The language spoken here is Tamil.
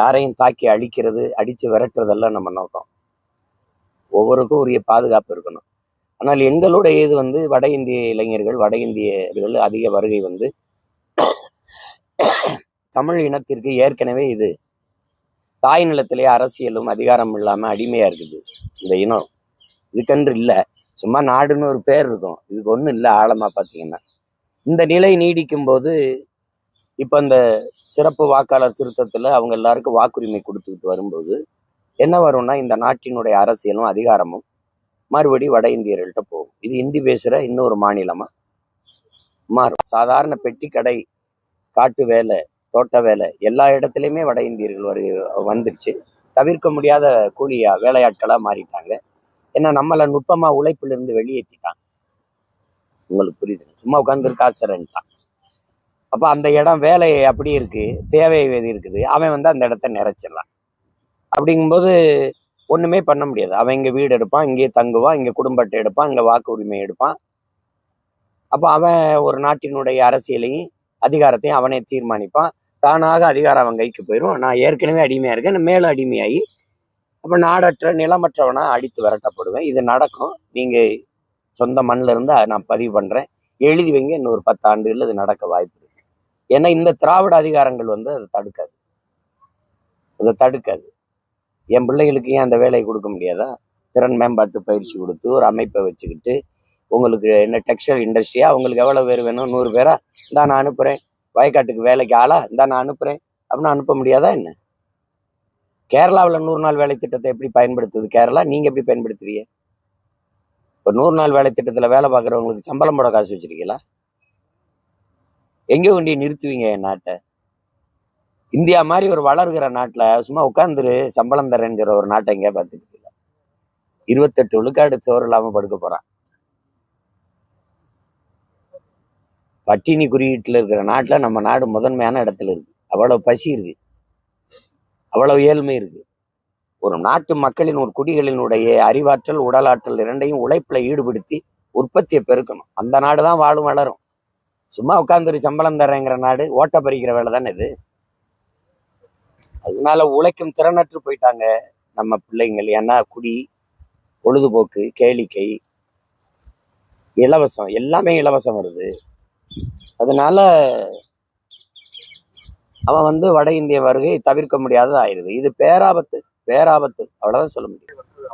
யாரையும் தாக்கி அழிக்கிறது, அடிச்சு விரட்டுறதெல்லாம் நம்ம நோக்கம். ஒவ்வொருக்கும் உரிய பாதுகாப்பு இருக்கணும். ஆனால் எங்களுடைய இது வட இந்திய இளைஞர்கள், வட இந்தியர்கள் அதிக வருகை தமிழ் இனத்திற்கு ஏற்கனவே இது தாய் நிலத்திலேயே அரசியலும் அதிகாரம் இல்லாம அடிமையா இருக்குது இந்த இனம். இதுக்கென்று இல்லை, சும்மா நாடுன்னு ஒரு பேர் இருக்கும், இதுக்கு ஒன்றும் இல்லை. ஆழமா பார்த்தீங்கன்னா இந்த நிலை நீடிக்கும் போது இப்போ இந்த சிறப்பு வாக்காளர் திருத்தத்தில் அவங்க எல்லாருக்கும் வாக்குரிமை கொடுத்துக்கிட்டு வரும்போது என்ன வரும்னா, இந்த நாட்டினுடைய அரசியலும் அதிகாரமும் மறுபடி வட இந்தியர்கள்ட்ட போகும். இது இந்தி பேசுகிற இன்னொரு மாநிலமா மாறும். சாதாரண பெட்டி கடை, காட்டு வேலை, தோட்ட வேலை எல்லா இடத்துலையுமே வட இந்தியர்கள் வந்துருச்சு. தவிர்க்க முடியாத கூலியா வேலையாட்களாக மாறிட்டாங்க. ஏன்னா நம்மளை நுட்பமாக உழைப்பிலிருந்து வெளியேற்றிட்டான். உங்களுக்கு புரியுது? சும்மா உட்காந்துருக்கு ஆசரன்ட்டான். அப்போ அந்த இடம் வேலை அப்படி இருக்கு, தேவை இருக்குது, அவன் அந்த இடத்த நிறைச்சிடலாம். அப்படிங்கும்போது ஒன்றுமே பண்ண முடியாது. அவன் இங்கே வீடு எடுப்பான், இங்கேயே தங்குவான், இங்கே குடும்ப அட்டை எடுப்பான், இங்கே வாக்கு உரிமை எடுப்பான். அப்போ அவன் ஒரு நாட்டினுடைய அரசியலையும் அதிகாரத்தையும் அவனே தீர்மானிப்பான். தானாக அதிகாரம் அவன் கைக்கு போயிடும். நான் ஏற்கனவே அடிமையாக இருக்கேன், மேலும் அடிமையாகி அப்போ நாடற்ற நிலமற்றவனா அடித்து விரட்டப்படுவேன். இது நடக்கும். நீங்கள் சொந்த மண்ணில் இருந்து நான் பதிவு பண்ணுறேன், எழுதி வைங்க. இன்னொரு 10 ஆண்டுகள் இது நடக்க வாய்ப்பு இருக்கு. ஏன்னா இந்த திராவிட அதிகாரங்கள் அதை தடுக்காது. என் பிள்ளைகளுக்கு ஏன் அந்த வேலையை கொடுக்க முடியாதா? திறன் மேம்பாட்டு பயிற்சி கொடுத்து ஒரு அமைப்பை வச்சுக்கிட்டு, உங்களுக்கு என்ன டெக்ஸ்டைல் இண்டஸ்ட்ரியா, உங்களுக்கு எவ்வளோ பேர் வேணும்? 100 பேரா? இந்தா நான் அனுப்புகிறேன். வயக்காட்டுக்கு வேலைக்கு ஆளா? இந்தா நான் அனுப்புகிறேன் அப்படின்னு அனுப்ப முடியாதா என்ன? கேரளாவில் 100 நாள் வேலை திட்டத்தை எப்படி பயன்படுத்துது கேரளா? நீங்கள் எப்படி பயன்படுத்துறீங்க? இப்போ 100 நாள் வேலை திட்டத்தில் வேலை பார்க்குறவங்களுக்கு சம்பளம் போட காசு வச்சிருக்கீங்களா? எங்கே கொண்டு நிறுத்துவீங்க என் நாட்டை? இந்தியா மாதிரி ஒரு வளர்கிற நாட்டில் சும்மா உட்காந்துரு சம்பளம் தரேன்னு ஒரு நாட்டை எங்கேயா பார்த்துட்டு 28 விழுக்காடு சோறு இல்லாமல் படுக்க போறான். பட்டினி குறியீட்டில் இருக்கிற நாட்டில் நம்ம நாடு முதன்மையான இடத்துல இருக்கு. அவ்வளவு பசி இருக்கு, அவ்வளவு ஏழ்மை இருக்கு. ஒரு நாட்டு மக்களின், ஒரு குடிகளினுடைய அறிவாற்றல், உடலாற்றல் இரண்டையும் உழைப்புல ஈடுபடுத்தி உற்பத்தியை பெருக்கணும். அந்த நாடு தான் வாழும் வளரும். சும்மா உட்காந்துரு சம்பளம் தரேங்கிற நாடு ஓட்ட பறிக்கிற வேலை தானே இது. அதனால உழைக்கும் திறனற்று போயிட்டாங்க நம்ம பிள்ளைங்கள். ஏன்னா குடி, பொழுதுபோக்கு, கேளிக்கை, இலவசம், எல்லாமே இலவசம் வருது. அதனால அவன் வட இந்திய வருகை தவிர்க்க முடியாதது ஆயிடுது. இது பேராபத்து, அவ்வளவுதான் சொல்ல முடியும்.